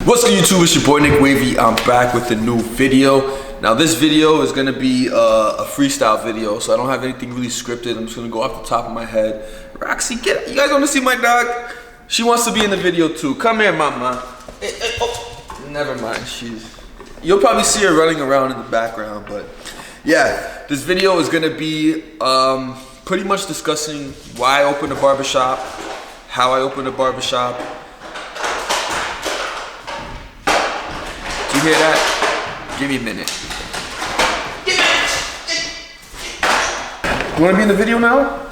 What's good, YouTube? It's your boy Nick Wavy. I'm back with a new video. Now this video is gonna be a freestyle video, so I don't have anything really scripted. I'm just gonna go off the top of my head. Roxy, you guys wanna see my dog? She wants to be in the video too. Come here, mama. Oh, never mind, you'll probably see her running around in the background, but yeah, this video is gonna be pretty much discussing why I opened a barbershop, how I opened a barbershop. You hear that? Give me a minute. You wanna be in the video now?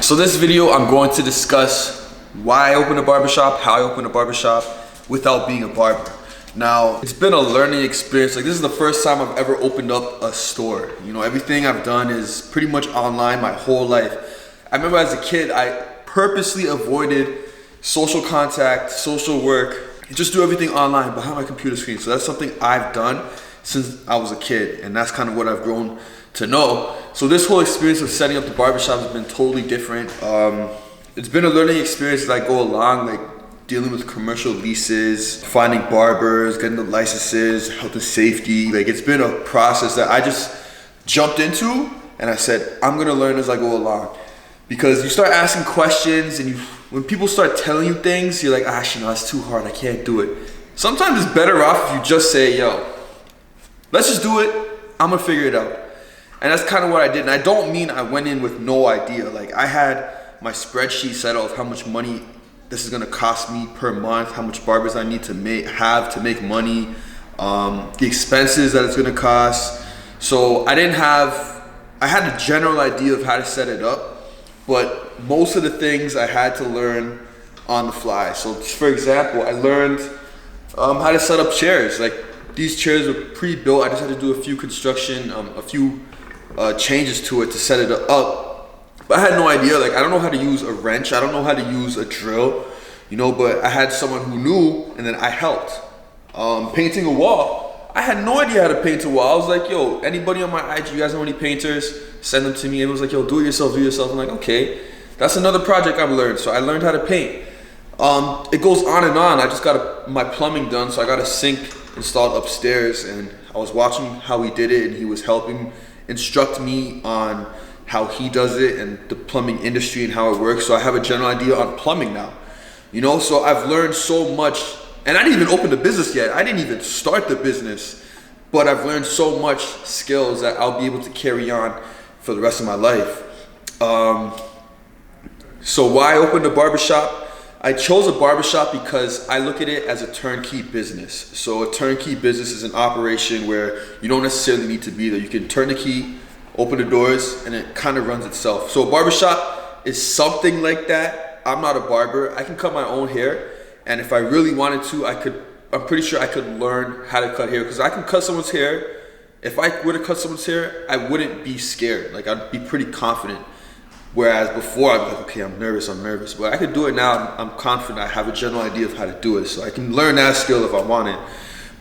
So this video, I'm going to discuss why I opened a barbershop, how I opened a barbershop without being a barber. Now, it's been a learning experience. Like, this is the first time I've ever opened up a store. You know, everything I've done is pretty much online my whole life. I remember as a kid, I purposely avoided social contact, social work, just do everything online behind my computer screen. So that's something I've done since I was a kid, and that's kind of what I've grown to know. So this whole experience of setting up the barbershop has been totally different. It's been a learning experience as I go along, like dealing with commercial leases, finding barbers, getting the licenses, health and safety. Like, it's been a process that I just jumped into, and I said, I'm gonna learn as I go along. Because you start asking questions, and when people start telling you things, you're like, actually, no, that's too hard, I can't do it. Sometimes it's better off if you just say, yo, let's just do it, I'm gonna figure it out. And that's kind of what I did. And I don't mean I went in with no idea. Like, I had my spreadsheet set out of how much money this is gonna cost me per month, how much barbers I need to have to make money, the expenses that it's gonna cost. So I had a general idea of how to set it up, but most of the things I had to learn on the fly. So for example, I learned how to set up chairs. Like, these chairs were pre-built. I just had to do a few changes to it to set it up. But I had no idea. Like, I don't know how to use a wrench. I don't know how to use a drill, you know, but I had someone who knew, and then I helped. Painting a wall. I had no idea how to paint a wall. I was like, yo, anybody on my IG, you guys know any painters? Send them to me. It was like, yo, do it yourself, do it yourself. I'm like, okay, that's another project I've learned. So I learned how to paint. It goes on and on. I just got my plumbing done, so I got a sink installed upstairs, and I was watching how he did it, and he was helping instruct me on how he does it and the plumbing industry and how it works. So I have a general idea on plumbing now, you know. So I've learned so much, and I didn't even open the business yet. I didn't even start the business, but I've learned so much skills that I'll be able to carry on for the rest of my life. So why I opened a barbershop? I chose a barbershop because I look at it as a turnkey business. So a turnkey business is an operation where you don't necessarily need to be there. You can turn the key, open the doors, and it kind of runs itself. So a barbershop is something like that. I'm not a barber. I can cut my own hair, and if I really wanted to, I'm pretty sure I could learn how to cut hair, because I can cut someone's hair. If I were to cut someone's hair, I wouldn't be scared. Like, I'd be pretty confident. Whereas before, I'd be like, okay, I'm nervous. But I could do it now. I'm confident. I have a general idea of how to do it. So I can learn that skill if I want it.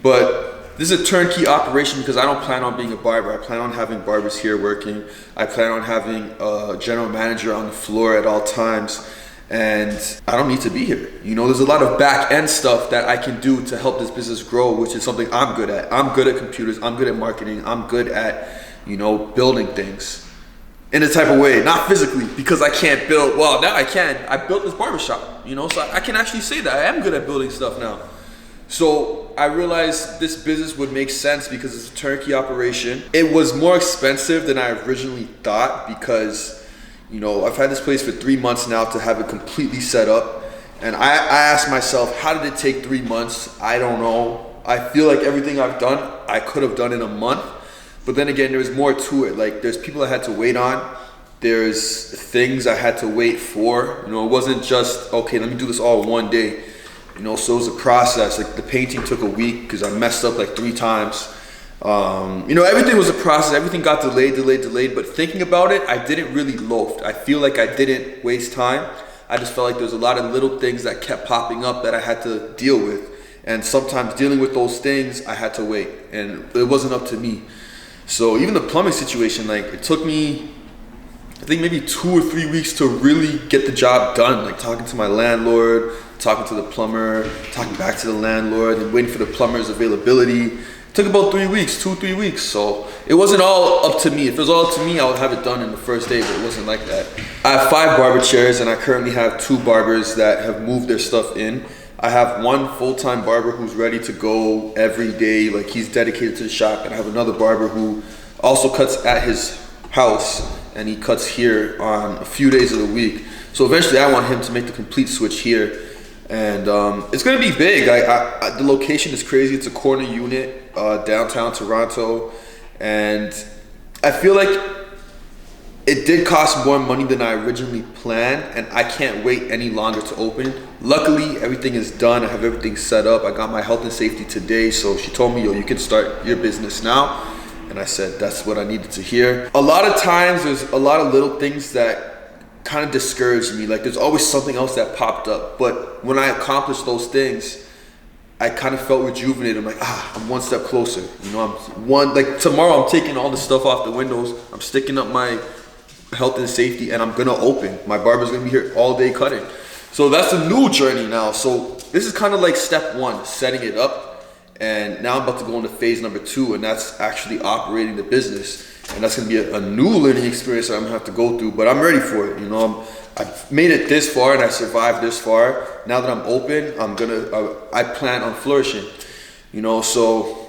But this is a turnkey operation because I don't plan on being a barber. I plan on having barbers here working. I plan on having a general manager on the floor at all times. And I don't need to be here. You know, there's a lot of back end stuff that I can do to help this business grow, which is something I'm good at. I'm good at computers. I'm good at marketing. I'm good at, you know, building things in a type of way, not physically, because I can't build. Well, now I can. I built this barbershop, you know, so I can actually say that I am good at building stuff now. So I realized this business would make sense because it's a turnkey operation. It was more expensive than I originally thought because, you know, I've had this place for 3 months now to have it completely set up. And I asked myself, how did it take 3 months? I don't know. I feel like everything I've done, I could have done in a month. But then again, there's more to it. Like, there's people I had to wait on. There's things I had to wait for. You know, it wasn't just, okay, let me do this all in one day. You know, so it was a process. Like, the painting took a week because I messed up like 3 times. You know, everything was a process. Everything got delayed. But thinking about it, I didn't really loaf. I feel like I didn't waste time. I just felt like there was a lot of little things that kept popping up that I had to deal with. And sometimes dealing with those things, I had to wait. And it wasn't up to me. So even the plumbing situation, like, it took me, I think maybe 2 or 3 weeks to really get the job done. Like, talking to my landlord, talking to the plumber, talking back to the landlord, and waiting for the plumber's availability. It took about 3 weeks, 2-3 weeks. So it wasn't all up to me. If it was all up to me, I would have it done in the first day, but it wasn't like that. I have 5 barber chairs, and I currently have 2 barbers that have moved their stuff in. I have 1 full-time barber who's ready to go every day, like he's dedicated to the shop, and I have another barber who also cuts at his house, and he cuts here on a few days of the week. So eventually I want him to make the complete switch here, and it's gonna be big. The location is crazy. It's a corner unit, downtown Toronto, and I feel like it did cost more money than I originally planned, and I can't wait any longer to open. Luckily, everything is done. I have everything set up. I got my health and safety today, so she told me, yo, you can start your business now. And I said, that's what I needed to hear. A lot of times, there's a lot of little things that kind of discourage me. Like, there's always something else that popped up. But when I accomplished those things, I kind of felt rejuvenated. I'm like, I'm one step closer. You know, like tomorrow I'm taking all the stuff off the windows. I'm sticking up my health and safety, and I'm gonna open. My barber's gonna be here all day cutting. So that's a new journey now. So this is kind of like step 1, setting it up. And now I'm about to go into phase number 2, and that's actually operating the business. And that's gonna be a new learning experience that I'm gonna have to go through, but I'm ready for it. You know, I've made it this far and I survived this far. Now that I'm open, I plan on flourishing. You know, so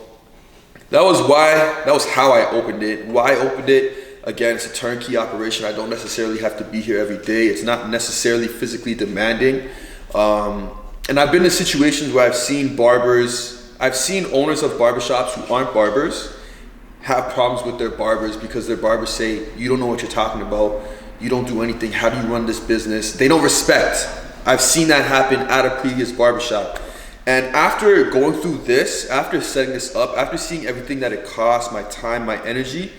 that was how I opened it. Why I opened it. Again, it's a turnkey operation. I don't necessarily have to be here every day. It's not necessarily physically demanding. And I've been in situations where I've seen owners of barbershops who aren't barbers have problems with their barbers because their barbers say, you don't know what you're talking about. You don't do anything. How do you run this business? They don't respect. I've seen that happen at a previous barbershop. And after going through this, after setting this up, after seeing everything that it costs, my time, my energy,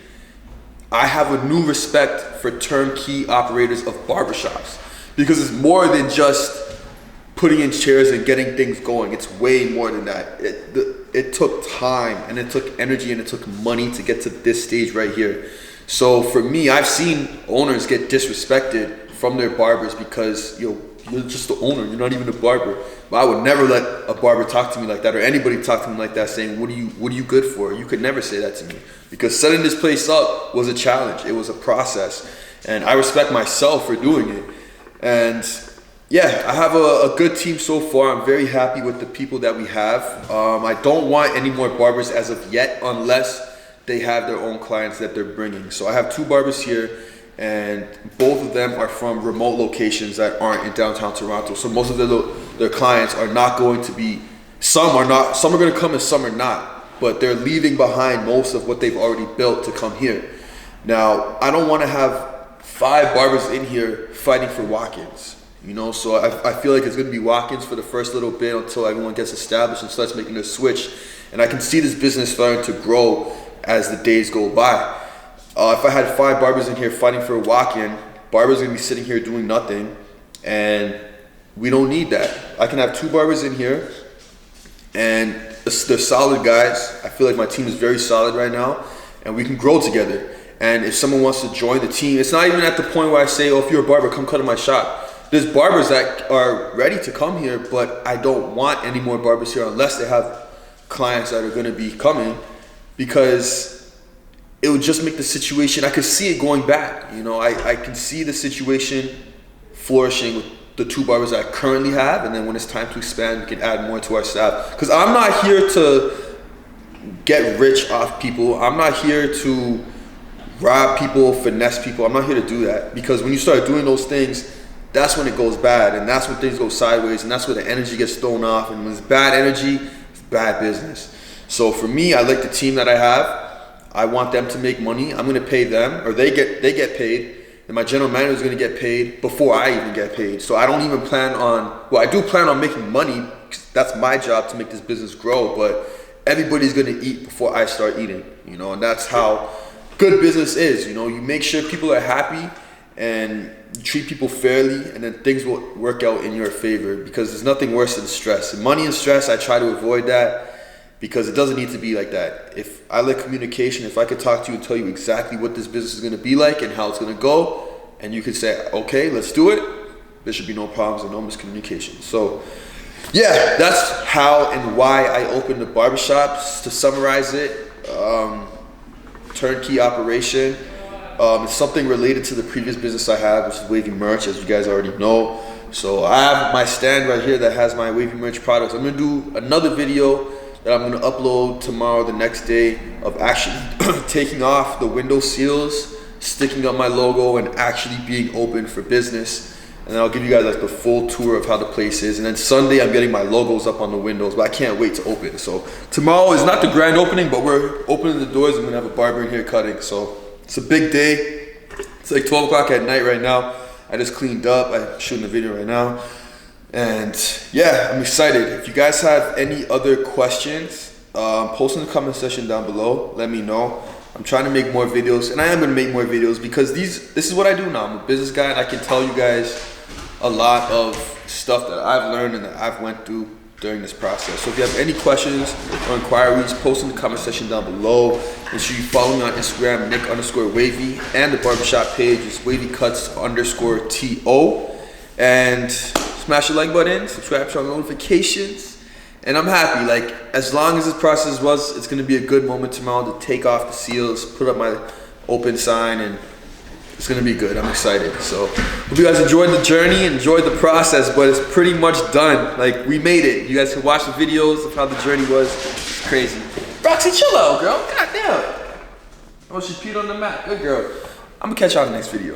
I have a new respect for turnkey operators of barbershops, because it's more than just putting in chairs and getting things going. It's way more than that. It took time, and it took energy, and it took money to get to this stage right here. So for me, I've seen owners get disrespected from their barbers because, you're just the owner, you're not even a barber. But I would never let a barber talk to me like that, or anybody talk to me like that, saying, what are you good for? You could never say that to me, because setting this place up was a challenge. It was a process, and I respect myself for doing it. And yeah, I have a good team so far. I'm very happy with the people that we have. I don't want any more barbers as of yet, unless they have their own clients that they're bringing. So I have 2 barbers here, and both of them are from remote locations that aren't in downtown Toronto. So most of their clients are not going to be, some are going to come and some are not, but they're leaving behind most of what they've already built to come here. Now, I don't want to have 5 barbers in here fighting for walk-ins. You know, so I feel like it's going to be walk-ins for the first little bit until everyone gets established and starts making a switch. And I can see this business starting to grow as the days go by. If I had 5 barbers in here fighting for a walk-in, barbers are going to be sitting here doing nothing, and we don't need that. I can have 2 barbers in here, and they're solid guys. I feel like my team is very solid right now, and we can grow together. And if someone wants to join the team, it's not even at the point where I say, oh, if you're a barber, come cut in my shop. There's barbers that are ready to come here, but I don't want any more barbers here unless they have clients that are going to be coming, because it would just make the situation, I could see it going back. You know, I can see the situation flourishing with the 2 barbers that I currently have, and then when it's time to expand, we can add more to our staff. Because I'm not here to get rich off people. I'm not here to rob people, finesse people. I'm not here to do that, because when you start doing those things, that's when it goes bad, and that's when things go sideways, and that's where the energy gets thrown off. And when it's bad energy, it's bad business. So for me, I like the team that I have. I want them to make money. I'm gonna pay them, or they get paid, and my general manager is gonna get paid before I even get paid. So I don't even plan on, well, I do plan on making money, 'cause that's my job to make this business grow, but everybody's gonna eat before I start eating, you know, and that's how good business is. You know, you make sure people are happy, and you treat people fairly, and then things will work out in your favor, because there's nothing worse than stress. And money and stress, I try to avoid that, because it doesn't need to be like that. If I like communication, if I could talk to you and tell you exactly what this business is gonna be like and how it's gonna go, and you could say, okay, let's do it, there should be no problems and no miscommunication. So yeah, that's how and why I opened the barbershop. To summarize it, turnkey operation. It's something related to the previous business I had, which is Wavy merch, as you guys already know. So I have my stand right here that has my Wavy merch products. I'm gonna do another video that I'm gonna upload tomorrow, the next day, of actually taking off the window seals, sticking up my logo, and actually being open for business. And then I'll give you guys like the full tour of how the place is. And then Sunday, I'm getting my logos up on the windows, but I can't wait to open. So tomorrow is not the grand opening, but we're opening the doors. I'm gonna have a barber in here cutting. So it's a big day. It's like 12 o'clock at night right now. I just cleaned up. I'm shooting a video right now. And yeah, I'm excited. If you guys have any other questions, post in the comment section down below. Let me know. I'm trying to make more videos, and I am gonna make more videos because this is what I do now. I'm a business guy, and I can tell you guys a lot of stuff that I've learned and that I've went through during this process. So if you have any questions or inquiries, post in the comment section down below. Make sure you follow me on Instagram, Nick_Wavy, and the barbershop page is WavyCuts_TO. And smash the like button, subscribe to our notifications. And I'm happy, like, as long as this process was, it's gonna be a good moment tomorrow to take off the seals, put up my open sign, and it's gonna be good. I'm excited. So hope you guys enjoyed the journey, enjoyed the process, but it's pretty much done. Like, we made it. You guys can watch the videos of how the journey was. It's crazy. Roxy, chill out, girl. God damn. Oh, she peed on the mat. Good girl. I'm gonna catch y'all in the next video.